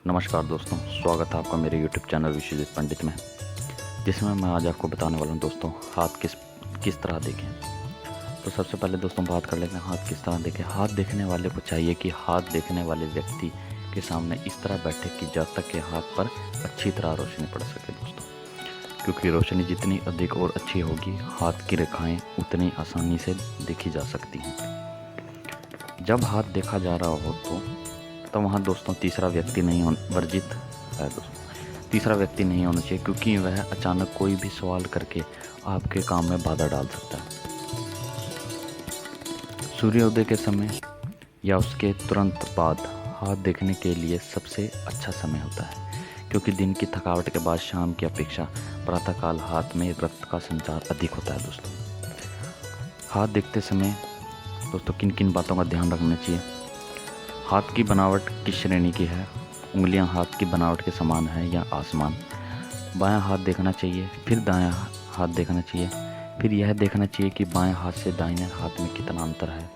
नमस्कार दोस्तों, स्वागत है आपका मेरे YouTube चैनल विश्वजीत पंडित में, जिसमें मैं आज आपको बताने वाला हूं दोस्तों हाथ किस तरह देखें। तो सबसे पहले दोस्तों बात कर लेते हैं हाथ किस तरह देखें। हाथ देखने वाले को चाहिए कि हाथ देखने वाले व्यक्ति के सामने इस तरह बैठे कि जब तक के हाथ पर अच्छी तरह रोशनी पड़ सके दोस्तों, क्योंकि रोशनी जितनी अधिक और अच्छी होगी हाथ की रेखाएँ उतनी आसानी से देखी जा सकती हैं। जब हाथ देखा जा रहा हो तो वहाँ दोस्तों तीसरा व्यक्ति नहीं वर्जित है दोस्तों। तीसरा व्यक्ति नहीं होना चाहिए, क्योंकि वह अचानक कोई भी सवाल करके आपके काम में बाधा डाल सकता है। सूर्योदय के समय या उसके तुरंत बाद हाथ देखने के लिए सबसे अच्छा समय होता है, क्योंकि दिन की थकावट के बाद शाम की अपेक्षा प्रातःकाल हाथ में रक्त का संचार अधिक होता है दोस्तों। हाथ देखते समय दोस्तों किन किन बातों का ध्यान रखना चाहिए। हाथ की बनावट किस श्रेणी की है, उंगलियां हाथ की बनावट के समान है या आसमान। बायां हाथ देखना चाहिए, फिर दायां हाथ देखना चाहिए, फिर यह देखना चाहिए कि बाएं हाथ से दाहिने हाथ में कितना अंतर है।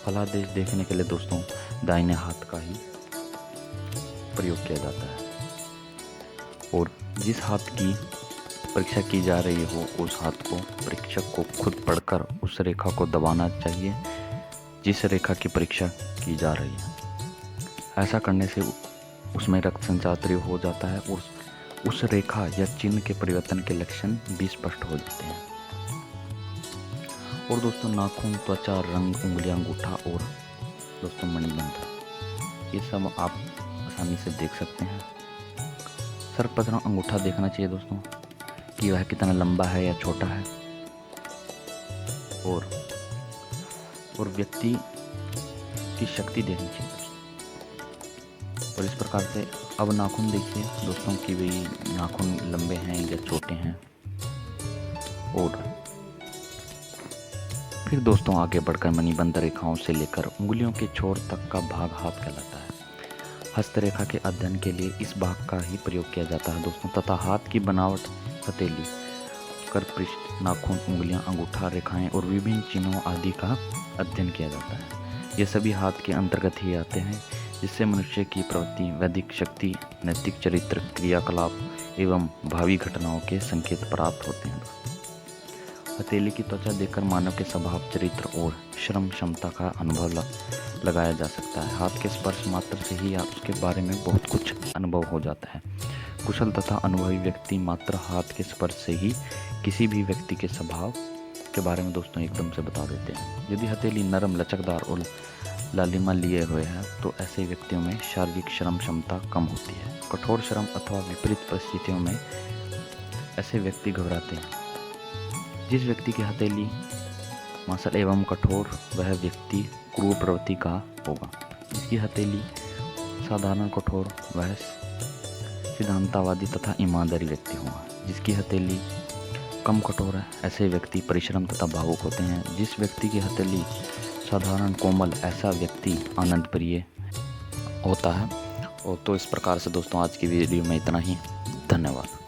फलादेश देखने के लिए दोस्तों दाहिने हाथ का ही प्रयोग किया जाता है, और जिस हाथ की परीक्षा की जा रही हो उस हाथ को परीक्षक को खुद पढ़कर उस रेखा को दबाना चाहिए जिस रेखा की परीक्षा की जा रही है। ऐसा करने से उसमें रक्त संचार तीव्र हो जाता है और उस रेखा या चिन्ह के परिवर्तन के लक्षण भी स्पष्ट हो जाते हैं। और दोस्तों नाखून, त्वचा, रंग, उंगलियां, अंगूठा और दोस्तों मणिबंध, ये सब आप आसानी से देख सकते हैं। सर्वप्रथम अंगूठा देखना चाहिए दोस्तों कि वह कितना लंबा है या छोटा है, और व्यक्ति की शक्ति देखनी चाहिए। और इस प्रकार से अब नाखून देखिए दोस्तों कि भाई नाखून लंबे हैं या छोटे हैं। और फिर दोस्तों आगे बढ़कर मणिबंध रेखाओं से लेकर उंगलियों के छोर तक का भाग हाथ कहलाता है। हस्तरेखा के अध्ययन के लिए इस भाग का ही प्रयोग किया जाता है दोस्तों, तथा हाथ की बनावट, हथेली, करपृष्ठ, नाखून, उंगलियां, अंगूठा, रेखाएं और विभिन्न चिन्हों आदि का अध्ययन किया जाता है। ये सभी हाथ के अंतर्गत ही आते हैं, जिससे मनुष्य की प्रवृत्ति, वैदिक शक्ति, नैतिक चरित्र, क्रियाकलाप एवं भावी घटनाओं के संकेत प्राप्त होते हैं। हथेली की त्वचा देखकर मानव के स्वभाव, चरित्र और श्रम क्षमता का अनुभव लगाया जा सकता है। हाथ के स्पर्श मात्र से ही उसके बारे में बहुत कुछ अनुभव हो जाता है। कुशल तथा अनुभवी व्यक्ति मात्र हाथ के स्पर्श से ही किसी भी व्यक्ति के स्वभाव के बारे में दोस्तों एकदम से बता देते हैं। यदि हथेली नरम, लचकदार और लालिमा लिए हुए है तो ऐसे व्यक्तियों में शारीरिक श्रम क्षमता कम होती है। कठोर श्रम अथवा विपरीत परिस्थितियों में ऐसे व्यक्ति घबराते हैं। जिस व्यक्ति की हथेली मांसल एवं कठोर, वह व्यक्ति क्रूर प्रवृत्ति का होगा। जिसकी हथेली साधारण कठोर, वह सिद्धांतवादी तथा ईमानदारी व्यक्ति होगा। जिसकी हथेली कम कठोर है, ऐसे व्यक्ति परिश्रम तथा भावुक होते हैं। जिस व्यक्ति की हथेली साधारण कोमल, ऐसा व्यक्ति आनंद प्रिय होता है। और तो इस प्रकार से दोस्तों आज की वीडियो में इतना ही। धन्यवाद।